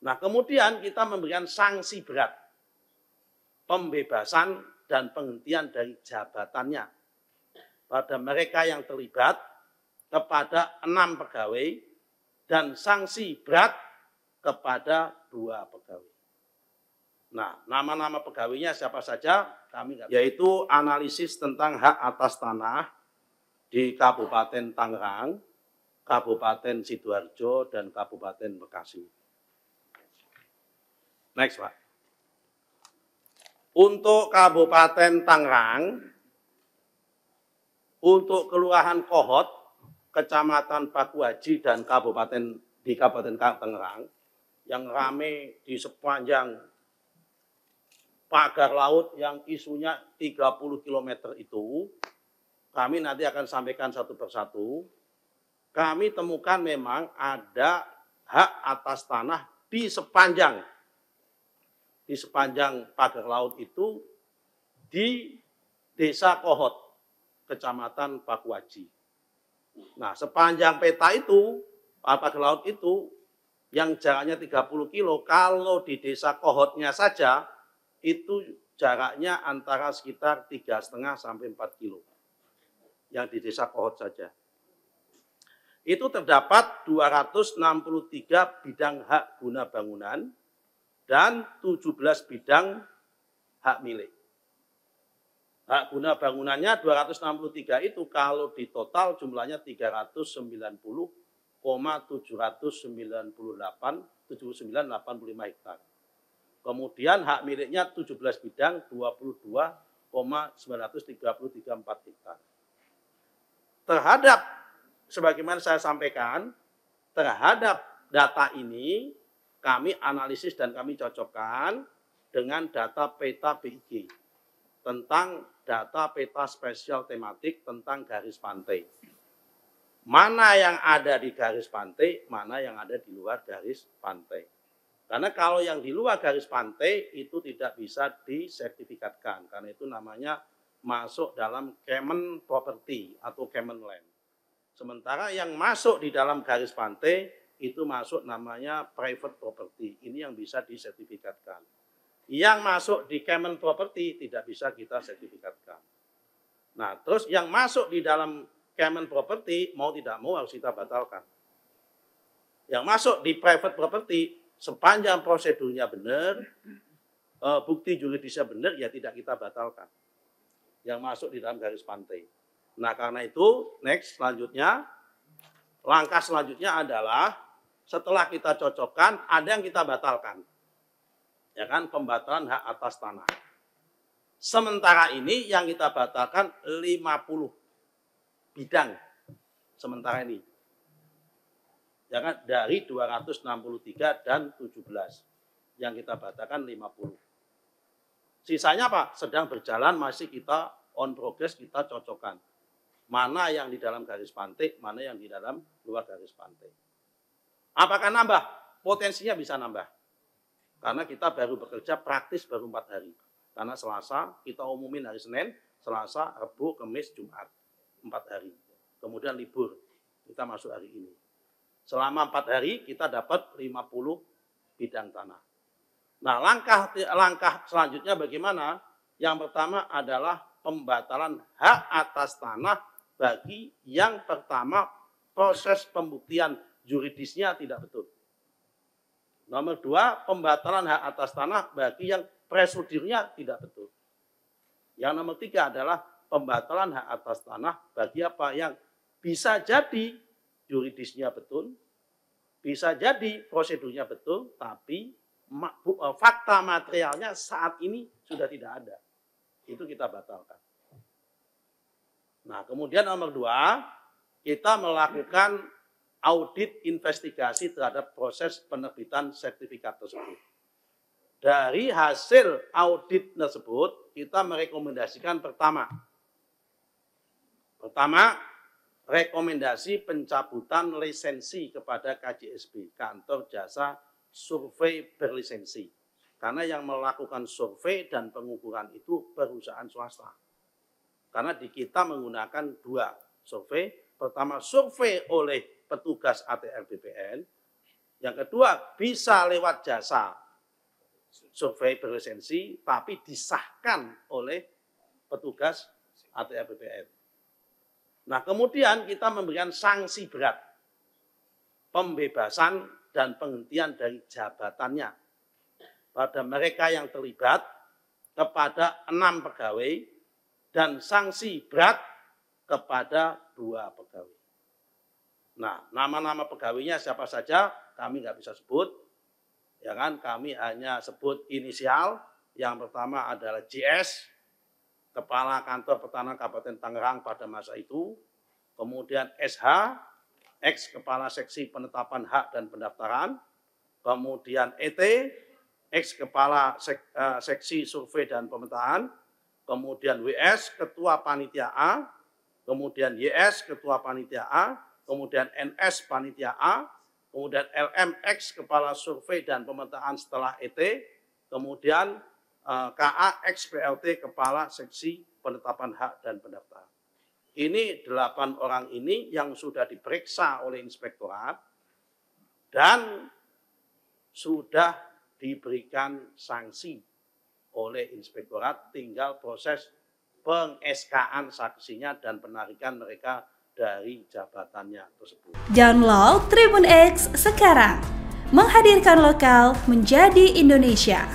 Nah, kemudian kita memberikan sanksi berat, pembebasan dan penghentian dari jabatannya pada mereka yang terlibat kepada 6 pegawai dan sanksi berat kepada 2 pegawai. Nah, nama-nama pegawainya siapa saja? Yaitu analisis tentang hak atas tanah di Kabupaten Tangerang, Kabupaten Sidoarjo, dan Kabupaten Bekasi. Next, Pak. Untuk Kabupaten Tangerang, untuk Kelurahan Kohot, Kecamatan Pakuaji, dan di Kabupaten Tangerang, yang rame di sepanjang pagar laut yang isunya 30 km itu, kami nanti akan sampaikan satu persatu. Kami temukan memang ada hak atas tanah di sepanjang pagar laut itu di Desa Kohot, Kecamatan Pakuaji. Nah, sepanjang peta itu, pagar laut itu, yang jaraknya 30 kilo, kalau di Desa Kohotnya saja, itu jaraknya antara sekitar 3,5 sampai 4 kilo. Yang di Desa Kohot saja. Itu terdapat 263 bidang hak guna bangunan dan 17 bidang hak milik. Hak guna bangunannya 263 itu kalau di total jumlahnya 390,798,7985 hektar. Kemudian hak miliknya 17 bidang 22,933,4 hektar. Terhadap, sebagaimana saya sampaikan, terhadap data ini kami analisis dan kami cocokkan dengan data peta BIG tentang data peta spesial tematik tentang garis pantai. Mana yang ada di garis pantai, mana yang ada di luar garis pantai. Karena kalau yang di luar garis pantai itu tidak bisa disertifikatkan, karena itu namanya masuk dalam Kemen Property atau Kemen Land. Sementara yang masuk di dalam garis pantai itu masuk namanya Private Property, ini yang bisa disertifikatkan. Yang masuk di Kemen Property tidak bisa kita sertifikatkan. Nah, terus yang masuk di dalam Kemen Property mau tidak mau harus kita batalkan. Yang masuk di Private Property sepanjang prosedurnya benar, bukti juridisnya benar, ya tidak kita batalkan. Yang masuk di dalam garis pantai. Nah, karena itu, next, langkah selanjutnya adalah setelah kita cocokkan, ada yang kita batalkan. Ya kan, pembatalan hak atas tanah. Sementara ini yang kita batalkan 50 bidang. Sementara ini. Ya kan, dari 263 dan 17. Yang kita batalkan 50. Sisanya apa? Sedang berjalan, masih kita on progress, kita cocokkan. Mana yang di dalam garis pantai, mana yang di dalam luar garis pantai. Apakah nambah? Potensinya bisa nambah. Karena kita baru bekerja praktis baru 4 hari. Karena Selasa, kita umumin hari Senin, Selasa, Rabu, Kamis, Jumat. 4 hari. Kemudian libur, kita masuk hari ini. Selama 4 hari kita dapat 50 bidang tanah. Nah, langkah selanjutnya bagaimana? Yang pertama adalah pembatalan hak atas tanah bagi yang pertama proses pembuktian juridisnya tidak betul. Nomor 2, pembatalan hak atas tanah bagi yang prosedurnya tidak betul. Yang nomor 3 adalah pembatalan hak atas tanah bagi apa yang bisa jadi juridisnya betul, bisa jadi prosedurnya betul, tapi fakta materialnya saat ini sudah tidak ada. Itu kita batalkan. Nah, kemudian nomor 2, kita melakukan audit investigasi terhadap proses penerbitan sertifikat tersebut. Dari hasil audit tersebut, kita merekomendasikan pertama, rekomendasi pencabutan lisensi kepada KJSB, Kantor Jasa Survei Berlisensi. Karena yang melakukan survei dan pengukuran itu perusahaan swasta. Karena di kita menggunakan 2 survei. Pertama, survei oleh petugas ATR BPN. Yang kedua, bisa lewat jasa survei berlisensi, tapi disahkan oleh petugas ATR BPN. Nah, kemudian kita memberikan sanksi berat, pembebasan dan penghentian dari jabatannya pada mereka yang terlibat kepada 6 pegawai dan sanksi berat kepada 2 pegawai. Nah, nama-nama pegawainya siapa saja kami nggak bisa sebut, ya kan? Kami hanya sebut inisial. Yang pertama adalah JS, Kepala Kantor Pertahanan Kabupaten Tangerang pada masa itu. Kemudian SH, ex Kepala Seksi Penetapan Hak dan Pendaftaran. Kemudian ET, ex Kepala Seksi Survei dan Pemetaan. Kemudian WS, Ketua Panitia A. Kemudian YS, Ketua Panitia A. Kemudian NS Panitia A, kemudian LMX Kepala Survei dan Pemetaan setelah ET, kemudian KA XPLT Kepala Seksi Penetapan Hak dan Pendaftaran. Ini 8 orang ini yang sudah diperiksa oleh inspektorat dan sudah diberikan sanksi oleh inspektorat, tinggal proses peng-SK-an saksinya dan penarikan mereka dari jabatannya tersebut. Download Tribun X sekarang, menghadirkan lokal menjadi Indonesia.